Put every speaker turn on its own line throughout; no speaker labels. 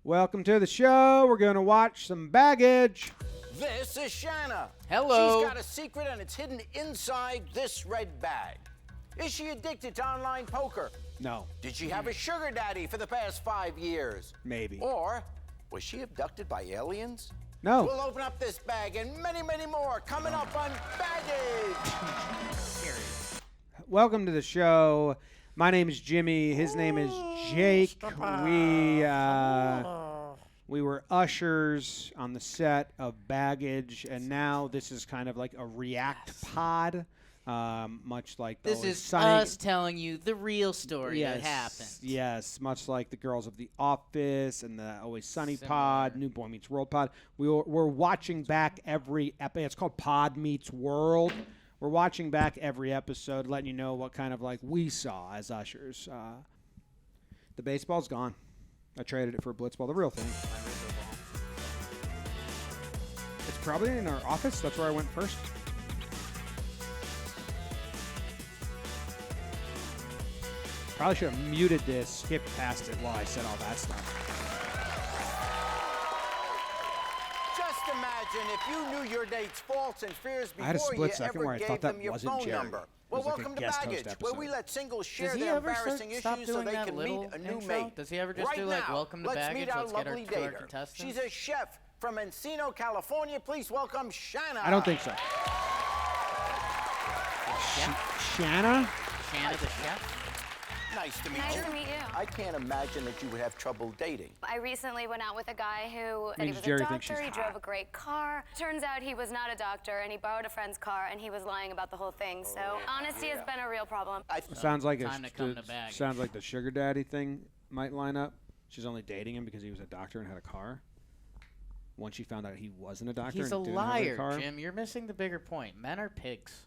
Welcome to the show. We're going to watch some baggage.
This is Shanna.
Hello.
She's got a secret and it's hidden inside this red bag. Is she addicted to online poker?
No.
Did she have a sugar daddy for the past 5 years?
Maybe.
Or was she abducted by aliens?
No.
We'll open up this bag and many, many more coming up on Baggage.
Welcome to the show. My name is Jimmy. His name is Jake. We were ushers on the set of Baggage, and now this is kind of like a react pod, much like
This is us telling you the real story that happened.
Yes, much like the girls of The Office and the Always Sunny
Similar.
pod, New Boy Meets World pod. We're watching back every episode. It's called Pod Meets World. We're watching back every episode, letting you know what kind of like we saw as ushers. The baseball's gone. I traded it for a blitzball, the real thing. It's probably in our office. That's where I went first. Probably should have muted this, skipped past it while I said all that stuff.
Just imagine if you knew your date's faults and fears
I had a
before
split
you
second
ever
where I
gave
thought that
them your
wasn't
phone
Jerry.
number.
It
Well,
was like a
welcome to
guest host
Baggage, where
episode.
we let singles share
Does he
their
ever
embarrassing
stop
issues so
doing
they
that
can
little
meet a new
intro?
mate.
Does he ever just
right
do, like,
now,
welcome to
let's
Baggage,
meet our
let's get our
lovely
two
dater.
contestants?
She's a chef from Encino, California. Please welcome Shanna.
I don't think so. Shanna?
Shanna the chef?
Nice to meet
Nice
you.
to meet you.
I can't imagine that you would have trouble dating.
I recently went out with a guy who said he
Means
was
Jerry
a
thinks
doctor,
she's
he drove
hot.
a great car. Turns out he was not a doctor, and he borrowed a friend's car, and he was lying about the whole thing. So honesty has been a real problem.
Sounds like
Time to come to Baggage.
sounds like the sugar daddy thing might line up. She's only dating him because he was a doctor and had a car. Once she found out he wasn't a doctor,
He's a
and didn't have a car.
liar, Jim. You're missing the bigger point. Men are pigs.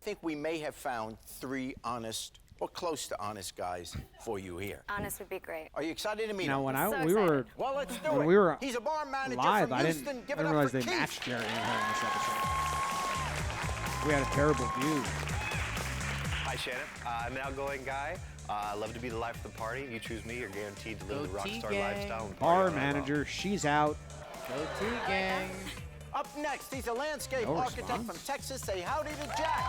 I think we may have found 3 honest or close to honest guys for you here.
Honest would be great.
Are you excited to meet
Now,
him?
when
So
we were
excited.
Well, let's do
when
it.
we were
He's a bar manager
live,
from
I
Houston.
didn't
Give it
realize
up for
they
Keith.
matched Jerry and her in this episode. We had a terrible view.
Hi, Shannon. I'm an outgoing guy. I love to be the life of the party. You choose me, you're guaranteed to live the rock
Goatee
star
gang.
lifestyle. and party
Bar
all night long.
manager, she's out.
Goatee gang.
Up next, he's a landscape
No
architect
response.
from Texas. Say howdy to Jack.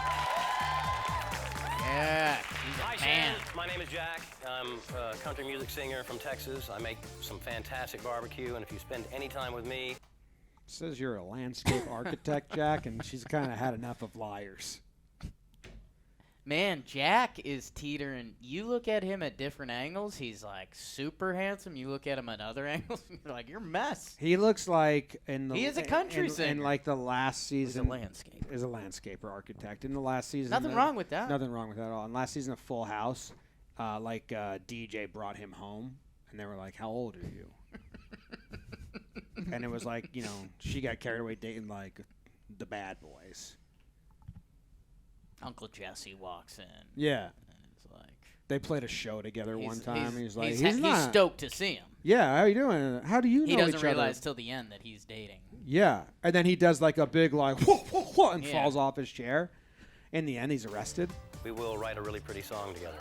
Yeah, he's
Hi,
a
Shannon.
fan.
My name is Jack. I'm a country music singer from Texas. I make some fantastic barbecue, and if you spend any time with me,
Says you're a landscape architect, Jack, and she's kind of had enough of liars.
Man, Jack is teetering. You look at him at different angles, he's like super handsome. You look at him at other angles, and you're like, you're a mess.
He looks like in the
He is a country
in
singer.
like the last
He's a
season
landscape.
is a landscaper architect. In the last season,
Nothing wrong with that.
Nothing wrong with that at all. In last season of Full House, DJ brought him home, and they were like, "How old are you?" And it was like, she got carried away dating like the bad boys.
Uncle Jesse walks in.
Yeah,
And it's like
they played a show together one time. He's like,
he's
he's not.
stoked to see him.
Yeah, how you doing? How do you
He
know
doesn't
each
realize
other?
till the end that he's dating.
Yeah, and then he does like a big like whoa, whoa, whoa, and
Yeah.
falls off his chair. In the end, he's arrested.
we will write a really pretty song together.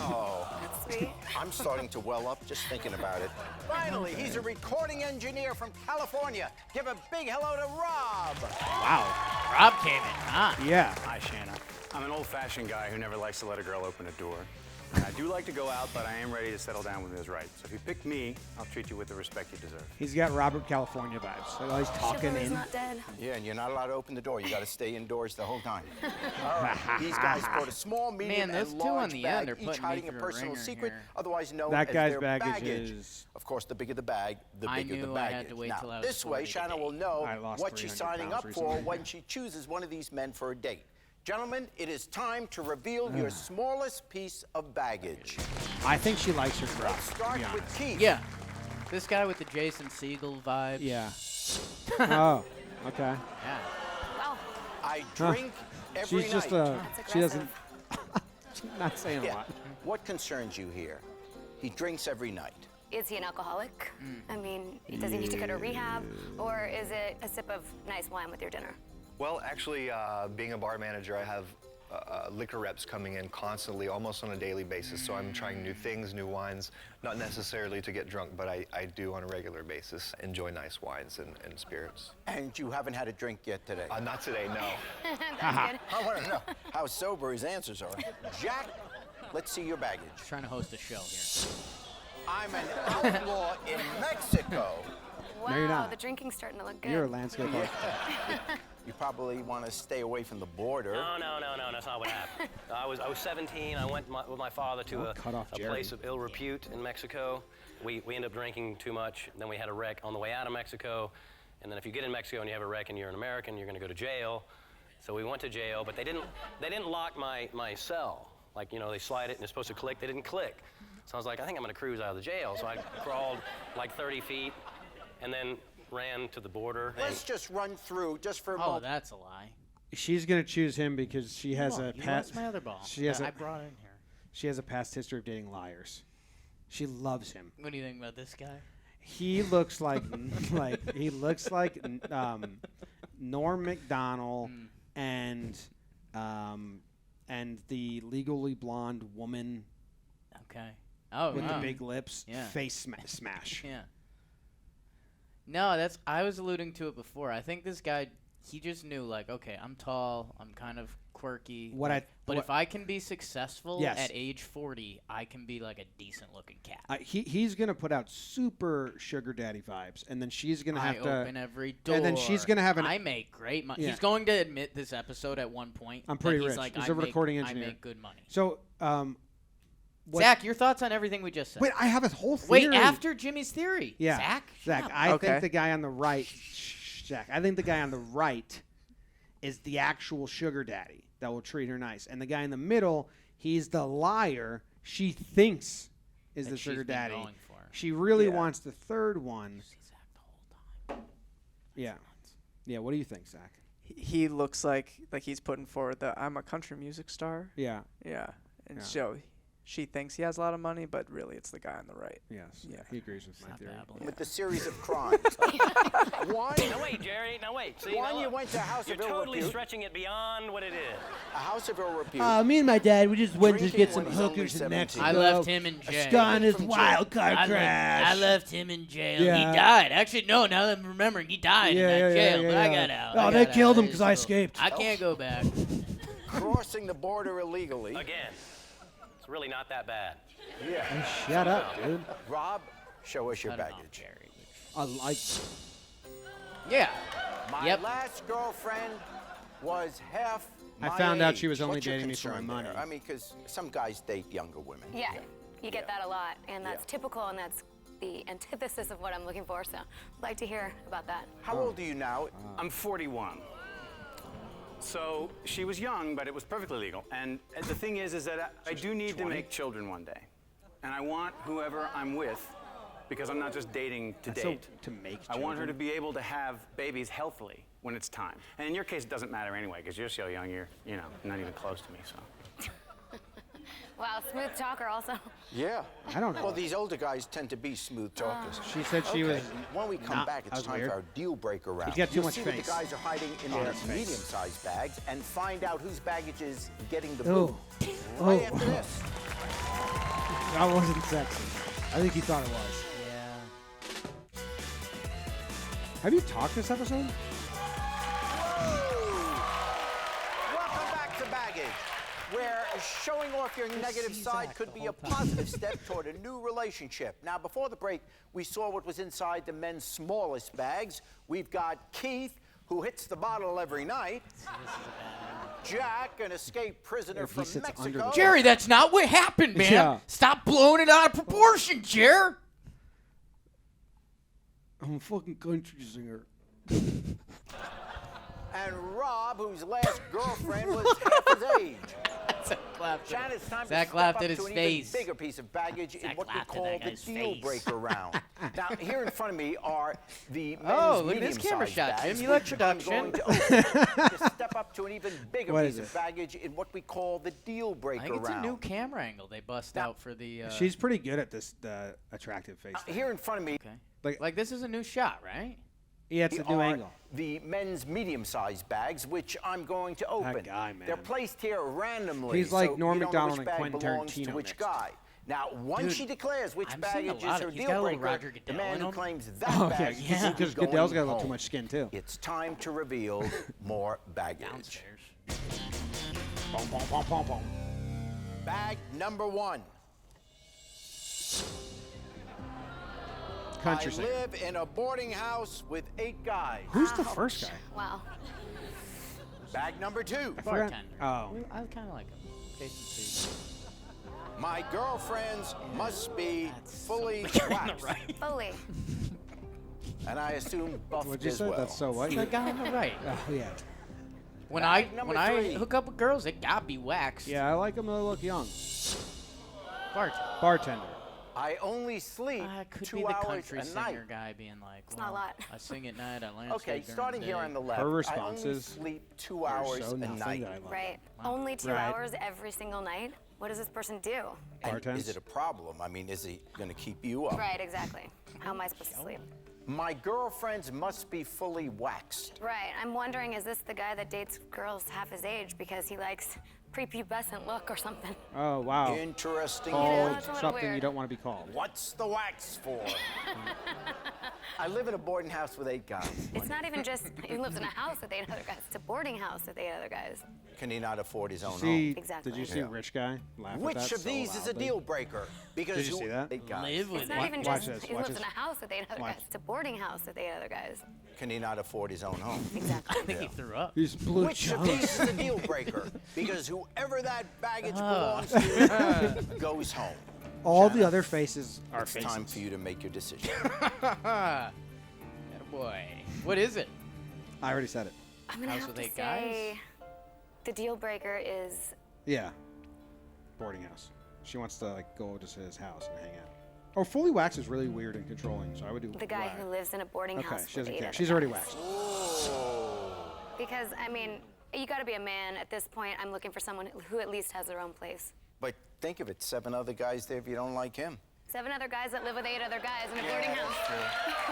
Oh,
That's sweet.
I'm starting to well up just thinking about it. Finally, he's a recording engineer from California. Give a big hello to Rob.
Wow.
Rob came in hot.
Yeah.
Hi, Shanna. I'm an old-fashioned guy who never likes to let a girl open a door. And I do like to go out, but I am ready to settle down when it's right. So if you pick me, I'll treat you with the respect you deserve.
He's got Robert California vibes. Like, he's talking
Chivalry's
in.
not dead.
Yeah, and you're not allowed to open the door. You got to stay indoors the whole time. All right, these guys brought a small, medium,
Man, those
and
two on
large
the
bag,
end are
each
putting me
hiding a
through a
personal
ringer
secret,
here.
otherwise known
That
as
guy's
their
baggage is-
Of course, the bigger the bag, the
I
bigger the
knew I
baggage.
had to wait
now,
till I was
this way,
40 to
Shanna will
date.
know
I lost
what she's
300
signing
pounds
up for
recently.
when she chooses one of these men for a date. Gentlemen, it is time to reveal your smallest piece of baggage.
I think she likes her crop.
Let's start with Keith.
Yeah. This guy with the Jason Segel vibes.
Yeah. Oh, okay.
Yeah.
Wow.
I drink every
She's
night.
just
That's
she doesn't.
aggressive.
She's not saying a
Yeah.
lot.
What concerns you here? He drinks every night.
Is he an alcoholic? I mean, does he need to go to rehab? Or is it a sip of nice wine with your dinner?
Well, actually, being a bar manager, I have
liquor reps coming in constantly, almost on a daily basis. So I'm trying new things, new wines, not necessarily to get drunk, but I do on a regular basis enjoy nice wines and spirits.
And you haven't had a drink yet today?
Not today, no.
That's good.
I want to know how sober his answers are. Jack, let's see your baggage.
Trying to host a show here.
I'm an outlaw in Mexico.
Wow,
No, you're not.
the drinking's starting to look good.
You're a landscape architect.
You probably want to stay away from the border.
No, that's not what happened. I was 17. I went with my father to a place of ill repute in Mexico. We ended up drinking too much. Then we had a wreck on the way out of Mexico. And then if you get in Mexico and you have a wreck and you're an American, you're going to go to jail. So we went to jail, but they didn't lock my cell. Like, you know, they slide it and it's supposed to click. They didn't click. So I was like, I think I'm going to cruise out of the jail. So I crawled like 30 feet and then ran to the border.
Let's just run through, just for a
Oh,
moment.
that's a lie.
She's gonna choose him because she has a
You
past.
lost my other ball.
She has
I
a
brought it in here.
she has a past history of dating liars. She loves him.
What do you think about this guy?
He looks like Norm Macdonald and the Legally Blonde woman
Okay. Oh,
with
wow.
the big lips.
Yeah.
Face smash.
Yeah. No, I was alluding to it before. I think this guy, he just knew, like, okay, I'm tall, I'm kind of quirky. But if I can be successful
Yes.
at age 40, I can be like a decent looking cat.
He's gonna put out super sugar daddy vibes, and then she's gonna have to
open every door.
and then she's gonna have an.
I make great money.
Yeah.
He's going to admit this episode at one point.
I'm pretty
that he's
rich.
Like,
He's
I
a
make-
recording engineer.
I make good money.
So,
Zach, your thoughts on everything we just said?
wait, I have a whole theory.
Wait, after Jimmy's theory.
Yeah,
Zach,
Zach,
shut up.
I
Okay.
think the guy on the right, Zach, I think the guy on the right is the actual sugar daddy that will treat her nice, and the guy in the middle, he's the liar she thinks is
That
the
she's
sugar
been
daddy.
going for.
She really
Yeah.
wants the third one.
See Zach the whole time.
Yeah, yeah. What do you think, Zach?
He looks like he's putting forward the I'm a country music star.
Yeah.
Yeah. And
Yeah.
so she thinks he has a lot of money, but really it's the guy on the right.
Yes.
Yeah.
He agrees with my
Stop
theory.
babbling.
With the series of crimes. One,
Now wait, Jerry. Now wait. See,
one
now
you
look.
went to House
You're
of Ill
totally
Repute.
stretching it beyond what it is.
A House of Ill Repute.
Me and my dad, we just went
Drinking when he's only 17.
I left him in jail.
Got in his
From
wild car
I
crash.
left him in jail.
Yeah.
He died. Actually, no. Now that I'm remembering, he died in that jail. But I got out.
Oh,
I
they
got
killed
out.
him 'cause I escaped.
I can't go back.
Crossing the border illegally.
Again, it's really not that bad.
Yeah.
Shut up, dude.
Rob, show us your
Cut him off,
baggage.
Jerry.
I like.
Yeah.
My
Yep.
last girlfriend was half
I
my
found out
age.
she was only
What's your
dating me for my
concern
money.
there? I mean, because some guys date younger women.
Yeah, you get
Yeah.
that a lot, and that's
Yeah.
typical, and that's the antithesis of what I'm looking for. So, I'd like to hear about that.
How old are you now?
I'm 41. So she was young, but it was perfectly legal. And the thing is that I do need to make children one day. And I want whoever I'm with, because I'm not just dating to
So,
date.
to make
I want her to
children?
be able to have babies healthily when it's time. And in your case, it doesn't matter anyway, because you're so young, you're, not even close to me, so.
Wow, smooth talker also.
Yeah.
I don't know.
Well, these older guys tend to be smooth talkers.
She said she
Okay,
was.
when we come
not-
back,
that
it's
was
time
weird.
for our deal breaker round.
He's got too
You'll
much
see what
face.
the guys are hiding in
On
their
his face.
medium-sized bags and find out whose baggage is getting the
Oh.
boot.
Oh.
Right after this.
That wasn't sexy. I think he thought it was.
Yeah.
Have you talked this episode?
Welcome back to Baggage, where showing off your negative side could be a positive step toward a new relationship. Now, before the break, we saw what was inside the men's smallest bags. We've got Keith, who hits the bottle every night. Jack, an escaped prisoner
He
from
sits under
Mexico.
the-
Jerry, that's not what happened, man.
Yeah.
Stop blowing it out of proportion, Jer.
I'm a fucking country singer.
And Rob, whose last girlfriend was half his age.
Zach laughed at
Shan,
it.
it's time
Zach
to step
laughed
up
at his
to an
face.
even bigger piece of baggage in
Zach
what we
laughed at
call
that
the
guy's
deal
face.
breaker round. Now, here in front of me are the men's
Oh, look at this camera
medium-sized
shot,
bags,
Jim. You like
which I'm
production.
going to open to step up to an even bigger
What
piece
is
of
it?
baggage in what we call the deal
I
breaker
think it's a
round.
new camera angle they bust
Now-
out for the.
She's pretty good at this, the attractive face. thing.
Here in front of me,
okay. Like this is a new shot, right?
He had to do angle.
The men's medium-sized bags, which I'm going to open.
That guy, man.
They're placed here randomly.
He's like
so
Norm
you don't know
Macdonald
which
and
bag
Quentin
belongs to
Tarantino
which
mixed.
guy. Now, once she declares which baggage is her
he's got a
deal
little
breaker,
Roger
the
Goodell
man
in
who
him.
claims that bag is
because
going
Goodell's got a little
home.
too much skin too.
It's time to reveal more baggage.
Downstairs.
Boom, boom, boom, boom, boom.
Bag number 1.
Country
I
singer.
live in a boarding house with 8 guys.
Who's the first guy?
Wow.
Bag number 2.
Bartender.
Oh.
I kind of like him. Jason Sudeikis.
My girlfriends must be fully
You're on the
waxed.
right.
Fully.
And I assume buffed
What'd you
as
say?
well.
That's so white.
The guy on the right.
Oh, yeah.
When
Bag number
I
3.
hook up with girls, it gotta be waxed.
Yeah, I like him to look young.
Bartender.
I only sleep
I could
2
be the
hours
country
a
singer
night.
guy being like,
It's not a lot.
I sing at night, I landscape
Okay,
during
starting
the
here
day.
on the left.
Her
I only
responses
sleep 2 hours
so
a
nothing
night.
that I love.
Right. Only 2
Right.
hours every single night? What does this person do?
And
Bartends?
is it a problem? I mean, is he going to keep you up?
Right, exactly. How am I supposed to sleep?
My girlfriends must be fully waxed.
Right. I'm wondering, is this the guy that dates girls half his age because he likes prepubescent look or something?
Oh, wow.
Interesting.
Called
it's a little
something you
weird.
don't want to be called.
What's the wax for? I live in a boarding house with 8 guys.
It's not even just he lives in a house with 8 other guys. It's a boarding house with 8 other guys.
Can he not afford his own
See,
home?
Exactly.
Did you see
Yeah.
Rich Guy laugh at
Which
that
of
so
these is a
loudly?
deal breaker? Because
Did you see that?
8 guys.
Live with
It's
it.
not even
watch
just
this,
he
watch
lives in
this.
a house with 8 other
Watch.
guys. It's a boarding house with 8 other guys.
Can he not afford his own home?
Exactly.
I think he threw up.
He's blue
Which of
chunks.
these is a deal breaker? Because whoever that baggage belongs to goes home.
All the other faces are
It's
faces.
time for you to make your decision.
Boy. What is it?
I already said it.
I'm gonna
House
have
with
to
8 guys?
say the deal breaker is
Yeah. Boarding house. She wants to like go to his house and hang out. Oh, fully waxed is really weird and controlling, so I would do
the guy
wax.
who lives in a boarding
Okay,
house
she
with
doesn't
8
care.
other
She's already
guys.
waxed.
Because, I mean, you gotta be a man at this point. I'm looking for someone who at least has their own place.
But think of it, 7 other guys there if you don't like him.
7 other guys that live with 8 other guys in a boarding house.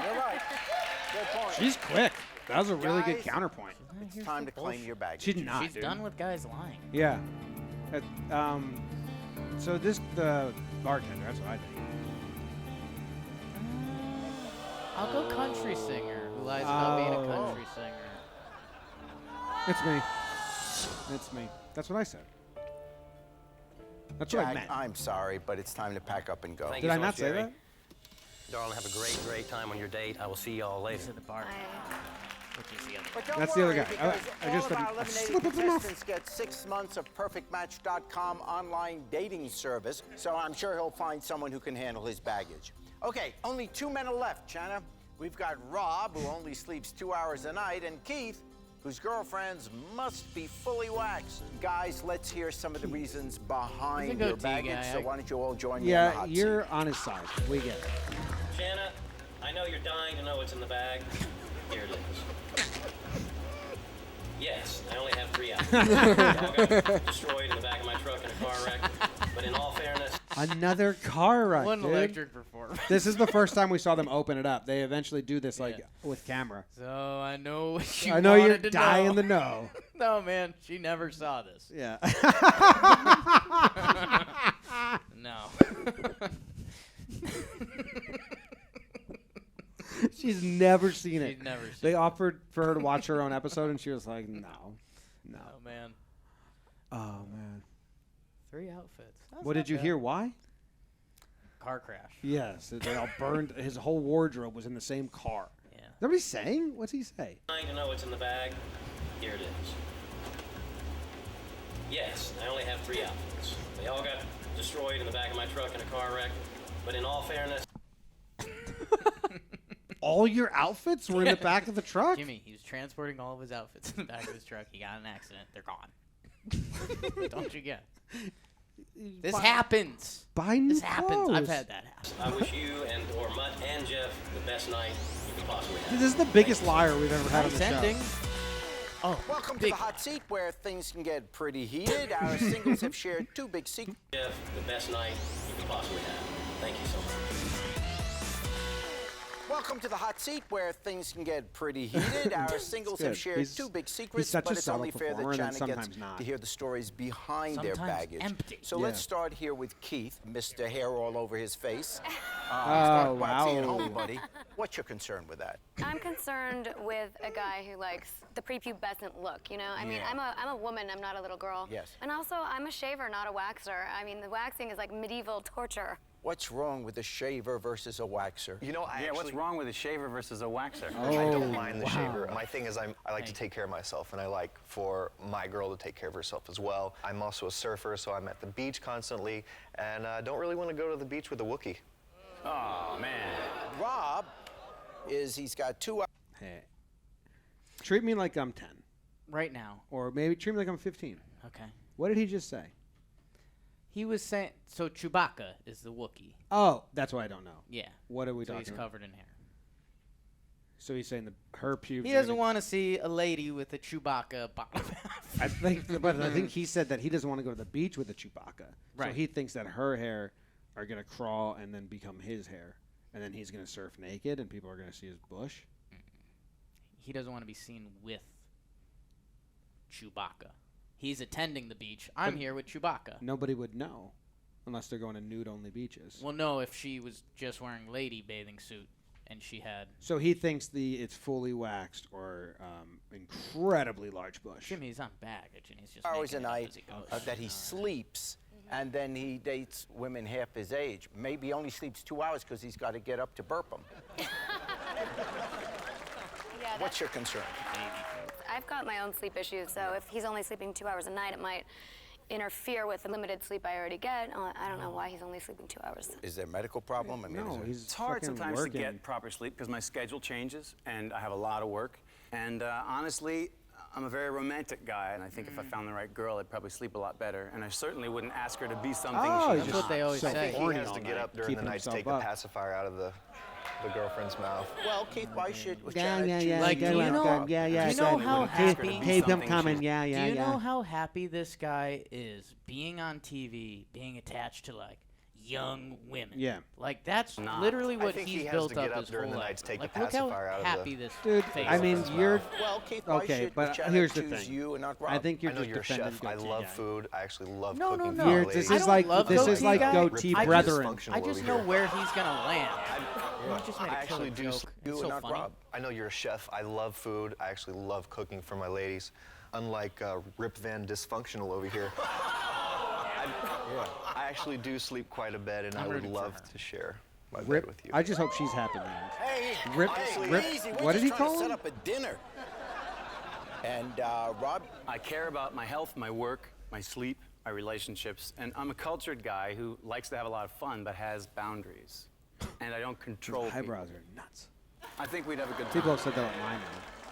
You're right. Good point.
She's quick. That was a really good
Guys,
counterpoint.
It's time to claim your baggage.
She's not,
She's
dude.
done with guys lying.
Yeah. So the bartender, that's what I think.
I'll go country singer who lies about being a
Oh.
country singer.
It's me. It's me. That's what I said. That's what I
Jack,
meant.
I'm sorry, but it's time to pack up and go.
Thank
Did
you
I
so
not
much,
say
Jerry.
that?
Darling, have a great, great time on your date. I will see y'all later.
To the bar. Which is the other
But don't
That's the other
worry,
guy. I
because
just
all of
had
our
a
eliminated
slip of the mouth.
contestants get 6 months of PerfectMatch.com online dating service, so I'm sure he'll find someone who can handle his baggage. Okay, only 2 men are left, Shanna. We've got Rob, who only sleeps 2 hours a night, and Keith, whose girlfriends must be fully waxed. Guys, let's hear some of the reasons behind
He's a
your
goatee
baggage,
guy.
so why don't you all join me on the
Yeah,
hot
you're
seat?
on his side. We get it.
Shanna, I know you're dying to know what's in the bag. Here it is. Yes, I only have 3 outfits. They all got destroyed in the back of my truck in a car wreck. But in all fairness,
Another car wreck,
One
dude.
electric performance.
This is the first time we saw them open it up. They eventually do this like
Yeah.
with camera.
So I know what you
I know you're
wanted to
dying
know.
to know.
No, man, she never saw this.
Yeah.
No.
She's never seen it.
She's never seen
They offered for her to watch her own episode, and she was like, "No, no."
Oh man,
Oh man.
3 outfits. That's
What
not
did you
bad.
hear? Why?
Car crash.
Yes, they all burned. His whole wardrobe was in the same car.
Yeah.
Is that what he's saying? What's he say?
dying to know what's in the bag. Here it is. Yes, I only have 3 outfits. They all got destroyed in the back of my truck in a car wreck. But in all fairness,
All your outfits were in the back of the truck?
Jimmy, he was transporting all of his outfits in the back of his truck. He got in an accident. They're gone. Don't you get? This happens.
Buy new
This happens. I've
clothes.
had that happen.
I wish you or Mutt and Jeff the best night you could possibly have.
This is the biggest liar we've ever had on the
Nice ending.
show.
Oh,
Welcome to
big
the hot seat where things can get pretty heated. Our singles have shared 2 big secrets.
Jeff the best night you could possibly have. Thank you so much.
Welcome to the hot seat where things can get pretty heated. Our singles have shared two big secrets, but it's only fair that Shanna gets to hear the stories behind their baggage.
Empty.
So let's start here with Keith, Mr. Hair all over his face.
Oh,
Wow. At
wow.
home, buddy. What's your concern with that?
I'm concerned with a guy who likes the prepubescent look, you know? I mean,
Yeah.
I'm a woman, I'm not a little girl.
Yes.
And also, I'm a shaver, not a waxer. I mean, the waxing is like medieval torture.
What's wrong with a shaver versus a waxer?
You know,
What's wrong with a shaver versus a waxer?
I don't mind the shaver. My thing is I like to take care of myself, and I like for my girl to take care of herself as well. I'm also a surfer, so I'm at the beach constantly, and don't really want to go to the beach with a Wookiee.
Oh, man.
Rob he's got 2 hours.
Hey, treat me like I'm 10.
Right now.
Or maybe treat me like I'm 15.
Okay.
What did he just say?
He was saying, so Chewbacca is the Wookiee.
Oh, that's why I don't know.
Yeah.
What are we
So
talking
he's
about?
covered in hair.
So he's saying her pubes.
He doesn't want to see a lady with a Chewbacca bottom half.
I think he said that he doesn't want to go to the beach with a Chewbacca. So
Right.
he thinks that her hair are gonna crawl and then become his hair, and then he's gonna surf naked, and people are gonna see his bush.
He doesn't want to be seen with Chewbacca. He's attending the beach. I'm here with Chewbacca.
Nobody would know, unless they're going to nude-only beaches.
Well, no, if she was just wearing lady bathing suit and she had...
So he thinks it's fully waxed or incredibly large bush.
Jimmy's on baggage and he's just
Hours a
making it up
night
as he goes.
that he sleeps, and then he dates women half his age. Maybe he only sleeps 2 hours because he's got to get up to burp them.
Yeah,
What's your concern?
I've got my own sleep issues, so if he's only sleeping 2 hours a night, it might interfere with the limited sleep I already get. I don't know why he's only sleeping 2 hours.
Is there a medical problem? I mean,
No,
is there-
he's
It's hard
fucking
sometimes
working.
to get proper sleep because my schedule changes and I have a lot of work. And honestly, I'm a very romantic guy, and I think if I found the right girl, I'd probably sleep a lot better. And I certainly wouldn't ask her to be something
Oh,
she's
he's
That's what they always
so
say.
He
horny
has
all
to get
night,
up during
keeping
the night to
himself
take the
up.
pacifier out of the girlfriend's mouth.
Well, Keith, why should
Yeah,
Shanna choose
Like, do you know-
yeah,
do you know
said-
how
Wouldn't ask her to
happy-
be
Keep him
something
coming,
she-
yeah,
Do you know how happy this guy is being on TV, being attached to, like, young women?
Yeah.
Like, that's
Nah.
literally
I
what
think
he's
he has
built
to get
up
up
his
during
whole
the night
life.
to take
Like,
the
look how
pacifier out of
happy
the-
this
Dude,
face
I mean,
is.
you're
Well, Keith, why
okay,
should
but
Shanna
here's the
choose
thing.
you and not Rob?
I think you're
I know
just
you're a
defending
chef. I
goatee
love
guy.
food. I actually love
No,
cooking
no,
for
no.
my
This
ladies.
is
I don't
like
love
this is
goatee
like
guy.
goatee
I just-
brethren.
I just know where he's gonna land. You just made a
I actually
killer
do
joke.
you
It's
and
so
not
funny.
Rob.
I know you're a chef. I love food. I actually love cooking for my ladies. Unlike Rip Van Dysfunctional over here. I actually do sleep quite a bit, and I would
rooting for
love
her.
to share my bed
Rip,
with you.
I just hope she's happy in the end.
Hey,
Rip-
honestly,
Rip-
easy. We're
what
just
did he
trying
call
to
him?
set up a dinner. And Rob,
I care about my health, my work, my sleep, my relationships, and I'm a cultured guy who likes to have a lot of fun but has boundaries. And I don't control
His
people.
eyebrows are nuts.
I think we'd have a good time.
People have said that on mine.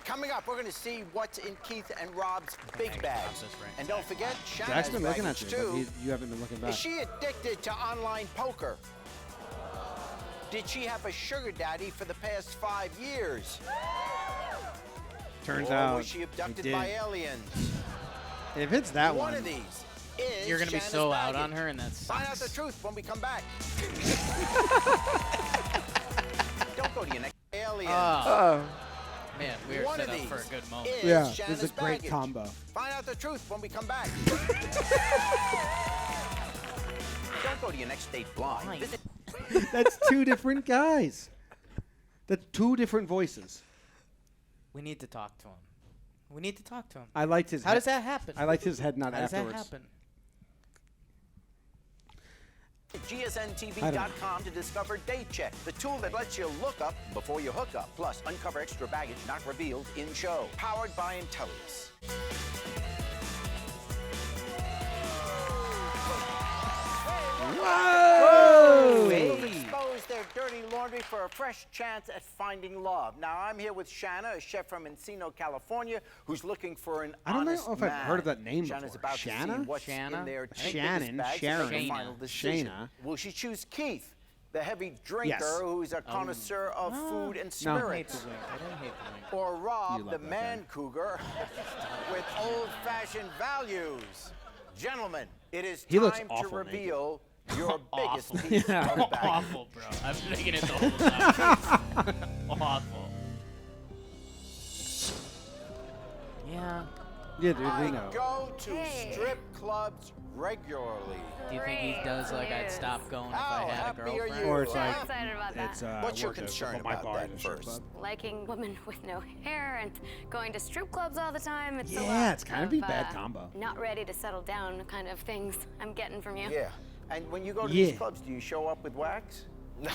coming up, we're going to see what's in Keith and Rob's big bags. And don't forget,
Jack's
Shanna's
been looking at
baggage
you, but
too.
you haven't been looking back.
Is she addicted to online poker? Did she have a sugar daddy for the past 5 years?
Turns
or
out
was she abducted
did.
by aliens?
If it's that
One
one,
of these is
You're gonna be
Shanna's
so out
baggage.
on her, and that
Find out the
sucks.
truth when we come back. Don't go to your next alien.
Oh.
Man, we were
One
set
of
up
these
for a good moment.
is
yeah, this
Shanna's
is a great
baggage.
combo.
Find out the truth when we come back. Don't go to your next date blind.
Blind.
Visit
That's two different guys. That's two different voices.
We need to talk to him. We need to talk to him.
I liked his.
How does that happen?
I liked his head nod
How does that
afterwards.
happen?
GSNTV.com to discover Date Check, the tool that lets you look up before you hook up. Plus, uncover extra baggage not revealed in show. Powered by Intellius.
Whoa!
Expose their dirty laundry for a fresh chance at finding love. Now, I'm here with Shanna, a chef from Encino, California, who's looking for an
I don't know
honest
if I've
man.
heard of that name
Shanna's
before.
about
Shanna?
to see what's
Shanna?
in their
Shannon,
bags
Sharon.
to make a final
Shayna.
decision.
Shayna.
Will she choose Keith, the heavy drinker
Yes.
who's a connoisseur of food and
No.
I hate
spirits?
the wink. I didn't hate the wink.
Or
You
Rob,
love
the
that
man
guy.
cougar with old-fashioned values? Gentlemen, it is
He looks
time to
awful
reveal your biggest
Awful.
piece
Yeah.
of baggage.
Awful, bro. I'm thinking it the whole time. Awful. Yeah.
Yeah, dude, we
I
know.
go to
Hey.
strip clubs regularly.
Do you think he does like I'd stop going if I
How
had a
happy are
girlfriend?
you?
Or it's
So
like,
excited about that.
it's
What's your
worked at
concern
my
about
bar
that
at a strip
first?
club.
Liking women with no hair and going to strip clubs all the time. It's a
Yeah,
lot
it's kind of a bad combo.
Not ready to settle down kind of things I'm getting from you.
Yeah. And when you go to
Yeah.
these clubs, do you show up with wax?
No.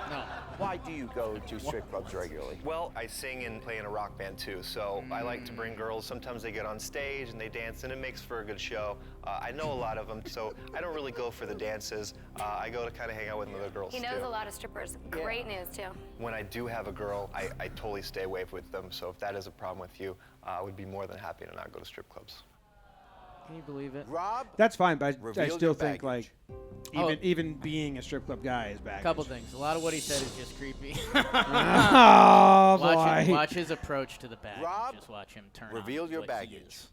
No.
Why do you go to strip clubs regularly?
Well, I sing and play in a rock band too, so I like to bring girls. Sometimes they get on stage and they dance, and it makes for a good show. I know a lot of them, so I don't really go for the dances. I go to kind of hang out with other girls
He
too.
knows a lot of strippers. Great news, too.
When I do have a girl, I totally stay away with them. So if that is a problem with you, I would be more than happy to not go to strip clubs.
Can you believe it?
Rob?
That's fine, but I
Reveal
still
your
think
baggage.
like even being a strip club guy is baggage.
Couple things. A lot of what he said is just creepy.
Oh boy.
Watch his approach to the bag.
Rob,
Just watch him turn.
reveal
on
your
what he
baggage.
is.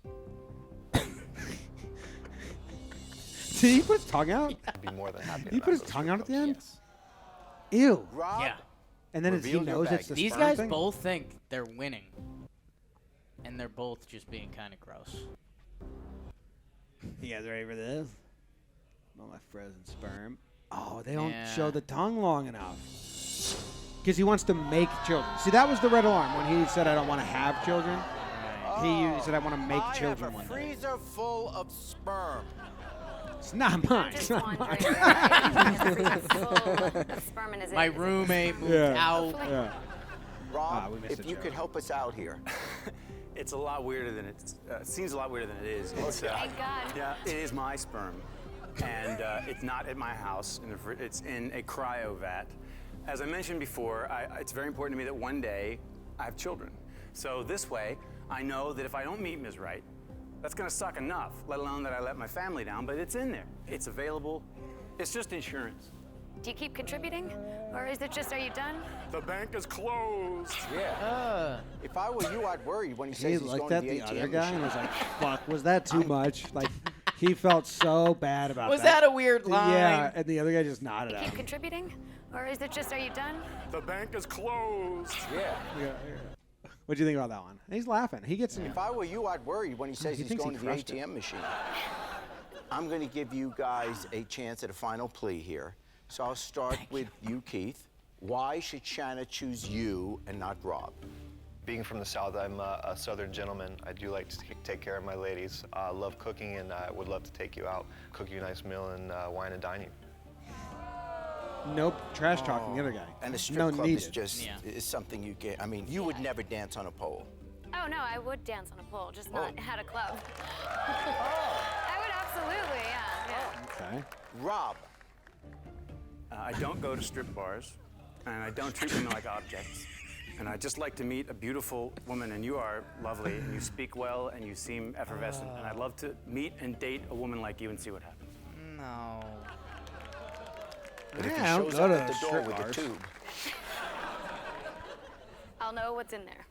Did he put his tongue out?
I'd be more than happy.
Did
to
he
not
put his
go to
tongue
strip
out at the
clubs.
end?
Yes.
Ew.
Rob?
Yeah.
And then he
Reveal your
knows it's the
baggage.
These
sperm
guys
thing?
both think they're winning, and they're both just being kind of gross.
You guys ready for this? All my frozen sperm. Oh, they don't
Yeah.
show the tongue long enough. Because he wants to make children. See, that was the red alarm when he said, I don't want to have children. He said, I want to make children
I
one
have a
day.
freezer full of sperm.
It's not mine.
I'm
It's
just
not
wondering.
mine.
Full of sperm in his
My
eggs.
roommate moved
Yeah.
out.
Yeah.
Rob,
we missed
if
a
you
joke.
could help us out here.
It's a lot weirder than it seems a lot weirder than it is. It's,
Thank God.
yeah, it is my sperm, and it's not at my house. It's in a cryo vat. As I mentioned before, it's very important to me that one day I have children. So this way, I know that if I don't meet Ms. Right, that's going to suck enough. Let alone that I let my family down. But it's in there. It's available. It's just insurance.
Do you keep contributing? Or is it just, are you done?
The bank is closed.
Yeah. If I were you, I'd worry when he
He
says he's
looked
going
at
to
the
the
other
ATM
guy and
machine.
was like, fuck, was that too much? Like, he felt so bad about
Was
that.
that a weird line?
Yeah, and the other guy just nodded
You
at
keep
him.
contributing? Or is it just, are you done?
The bank is closed.
Yeah.
What'd you think about that one? He's laughing. He gets
If I were you, I'd worry when he says
he
he's
thinks he
going to the
crushed it.
ATM machine. I'm going to give you guys a chance at a final plea here. So I'll start with you, Keith. Why should Shanna choose you and not Rob?
Being from the South, I'm a Southern gentleman. I do like to take care of my ladies. I love cooking, and I would love to take you out, cook you a nice meal, and wine and dine you.
Nope, trash talking the other guy.
And a strip
no
club
need
is
it.
just is something you get. I mean, you would never dance on a pole.
Oh, no, I would dance on a pole, just not at a club. I would absolutely, yeah.
Okay.
Rob,
I don't go to strip bars, and I don't treat women like objects. And I just like to meet a beautiful woman, and you are lovely, and you speak well, and you seem effervescent. And I'd love to meet and date a woman like you and see what happens.
No.
but if he
Yeah, I don't
shows
go
up
to
at the door
strip
with
bars.
a tube,
I'll know what's in there.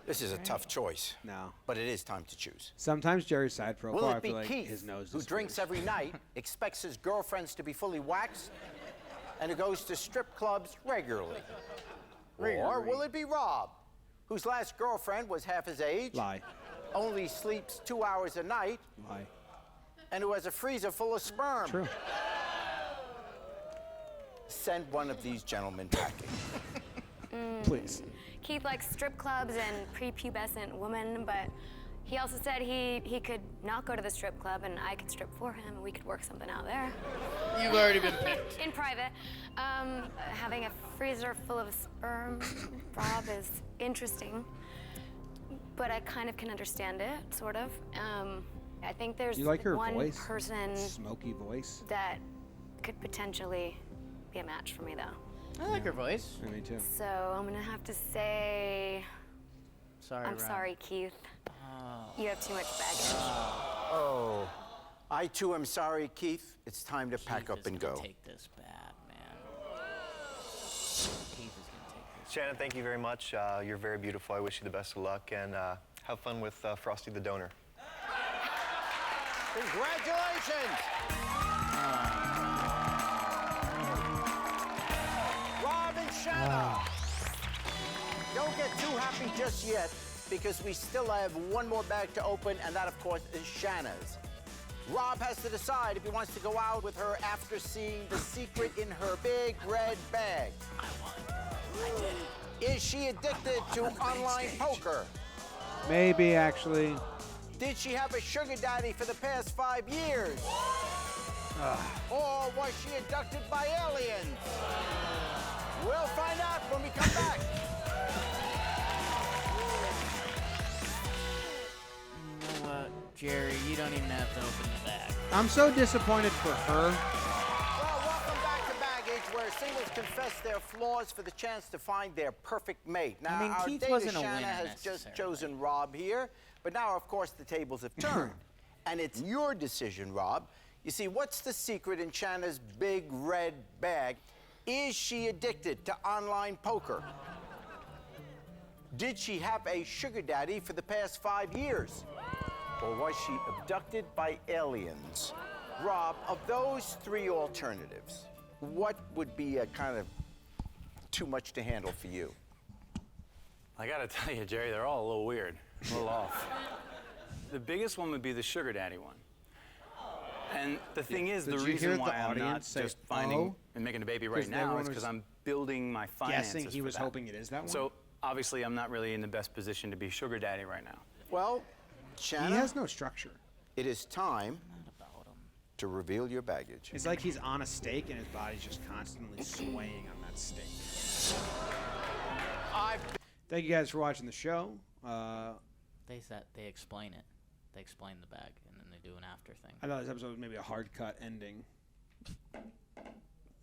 this is a tough choice.
No.
But it is time to choose.
Sometimes Jerry's side profile,
Will
I
it be
feel like
Keith,
his nose
who
is
drinks
first.
every night, expects his girlfriends to be fully waxed, and who goes to strip clubs regularly? Or will it be Rob, whose last girlfriend was half his age,
Lie.
only sleeps 2 hours a night,
Lie.
and who has a freezer full of sperm?
True.
Send one of these gentlemen packing.
Please.
Keith likes strip clubs and prepubescent women, but he also said he could not go to the strip club and I could strip for him and we could work something out there.
You've already been picked.
In private. Having a freezer full of sperm, Rob, is interesting, but I kind of can understand it, sort of. I think there's
You like her
one
voice?
person
Smoky voice.
that could potentially be a match for me, though.
I like her voice.
Yeah, me too.
So I'm gonna have to say,
Sorry,
I'm
Rob.
sorry, Keith. You have too much baggage.
Oh, I too am sorry, Keith. It's time to pack
Keith
up
is
and
gonna
go.
Take this bad, man. Keith is gonna take this.
Shannon, thank you very much. You're very beautiful. I wish you the best of luck, and have fun with Frosty the Donor.
Congratulations! Shanna. Don't get too happy just yet, because we still have one more bag to open, and that, of course, is Shanna's. Rob has to decide if he wants to go out with her after seeing the secret in her big red bag.
I won. I did it.
Is she addicted to online poker?
Maybe, actually.
Did she have a sugar daddy for the past 5 years? Or was she abducted by aliens? We'll find out when we come back.
You know what, Jerry? You don't even have to open the bag.
I'm so disappointed for her.
Well, welcome back to Baggage, where singles confess their flaws for the chance to find their perfect mate. Now,
I mean,
our
Keith
data
wasn't a
Shanna
winner
has just
necessarily.
chosen Rob here, but now, of course, the tables have turned. And it's your decision, Rob. You see, what's the secret in Shanna's big red bag? Is she addicted to online poker? Did she have a sugar daddy for the past 5 years? Or was she abducted by aliens? Rob, of those 3 alternatives, what would be a kind of too much to handle for you?
I gotta tell you, Jerry, they're all a little weird, a little off. The biggest one would be the sugar daddy one. And the thing is, the
Did you hear
reason
the
why I'm not
audience say,
just finding
"Oh"?
and making a baby right
'Cause
now
everyone
is because
was
I'm building my finances
Guessing he
for
was
that.
hoping it is that one.
So obviously, I'm not really in the best position to be sugar daddy right now.
Well,
he
Shanna,
has no structure.
it is time
Not about him.
to reveal your baggage.
It's like he's on a stake and his body's just constantly swaying on that stake. Thank you guys for watching the show.
They explain it. They explain the bag, and then they do an after thing.
I thought this episode was maybe a hard cut ending.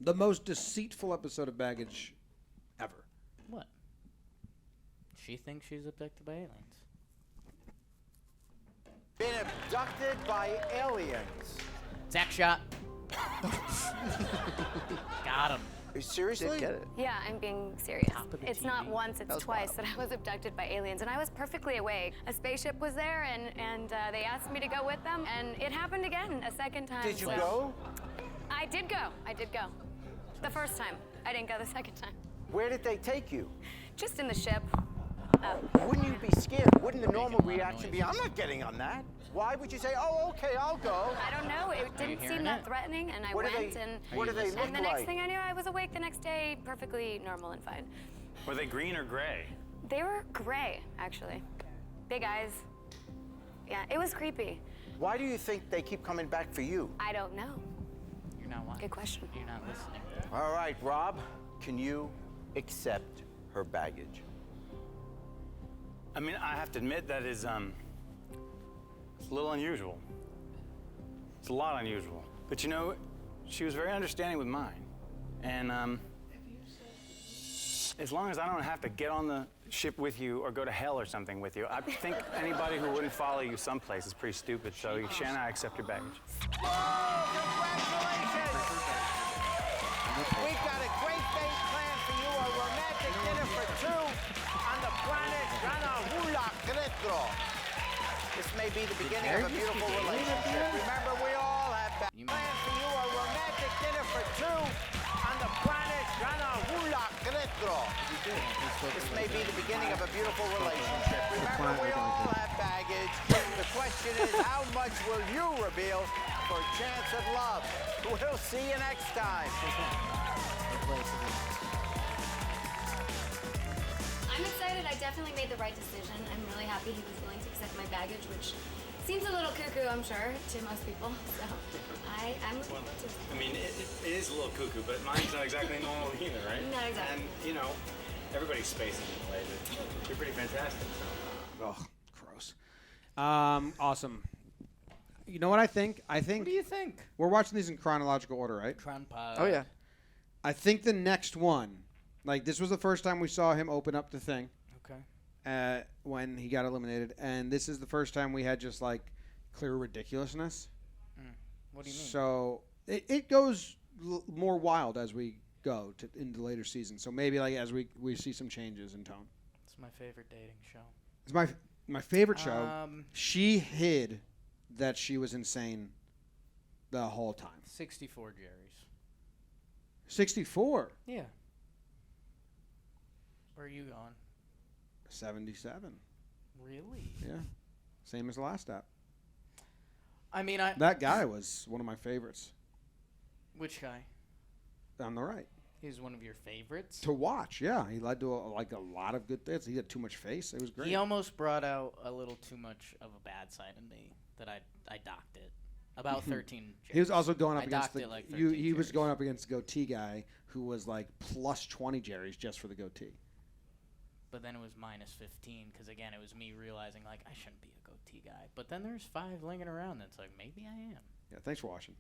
The most deceitful episode of Baggage ever.
What? She thinks she's abducted by aliens.
Been abducted by aliens.
Zach shot. Got him.
Are you seriously?
Get it.
Yeah, I'm being serious.
Top of the
It's not
TV.
once, it's
was
twice
wild.
that I was abducted by aliens, and I was perfectly awake. A spaceship was there, and they asked me to go with them, and it happened again a second time.
Did you
so-
go?
I did go. I did go. The first time. I didn't go the second time.
Where did they take you?
Just in the ship.
Wouldn't you be scared? Wouldn't the normal reaction be, I'm not getting on that? Why would you say, oh, okay, I'll go?
I don't know. It didn't
hearing
seem that
it?
threatening, and I
What do
went,
they-
and
what do they look
and the next
like?
thing I knew, I was awake the next day, perfectly normal and fine.
Were they green or gray?
They were gray, actually. Big eyes. Yeah, it was creepy.
Why do you think they keep coming back for you?
I don't know.
You're not watching.
Good question.
You're not listening.
All right, Rob, can you accept her baggage?
I mean, I have to admit that is it's a little unusual. It's a lot unusual. But you know, she was very understanding with mine. And as long as I don't have to get on the ship with you or go to hell or something with you, I think anybody who wouldn't follow you someplace is pretty stupid. So, Shanna, I accept your baggage.
Oh, congratulations! We've got a great date planned for you, a romantic dinner for 2 on the planet Ranahula Gretro. This may be the beginning of a beautiful relationship. Remember, we all have planned for you a romantic dinner for 2 on the planet Ranahula Gretro. This may be the beginning of a beautiful relationship. Remember, we all have baggage. The question is, how much will you reveal for a chance at love? We'll see you next time.
I'm excited. I definitely made the right decision. I'm really happy he was willing to accept my baggage, which seems a little cuckoo, I'm sure, to most people. So I'm looking forward to it.
I mean, it is a little cuckoo, but mine's not exactly normal either, right?
Not exactly.
And, you know, everybody's spacing in a way, but you're pretty fantastic, so.
Oh, gross. Awesome. You know what I think?
What do you think?
We're watching these in chronological order, right?
Tron Pod.
Oh yeah.
I think the next one, like this was the first time we saw him open up the thing
Okay.
when he got eliminated, and this is the first time we had just like clear ridiculousness.
What do you mean?
So it goes more wild as we go into later seasons. So maybe like as we see some changes in tone.
It's my favorite dating show.
It's my favorite show. She hid that she was insane the whole time.
64 Jerry's.
64.
Yeah. Where are you going?
77.
Really?
Yeah. Same as the last app.
I mean,
that guy was one of my favorites.
Which guy?
On the right.
He's one of your favorites?
To watch, yeah. He led to a lot of good things. He had too much face. It was great.
He almost brought out a little too much of a bad side in me that I docked it. About 13 Jerry's.
He was also going up against
he
was going up against the goatee guy who was like plus 20 Jerry's just for the goatee.
But then it was minus 15 because, again, it was me realizing, like, I shouldn't be a goatee guy. But then there's 5 lingering around that's like, maybe I am.
Yeah, thanks for watching.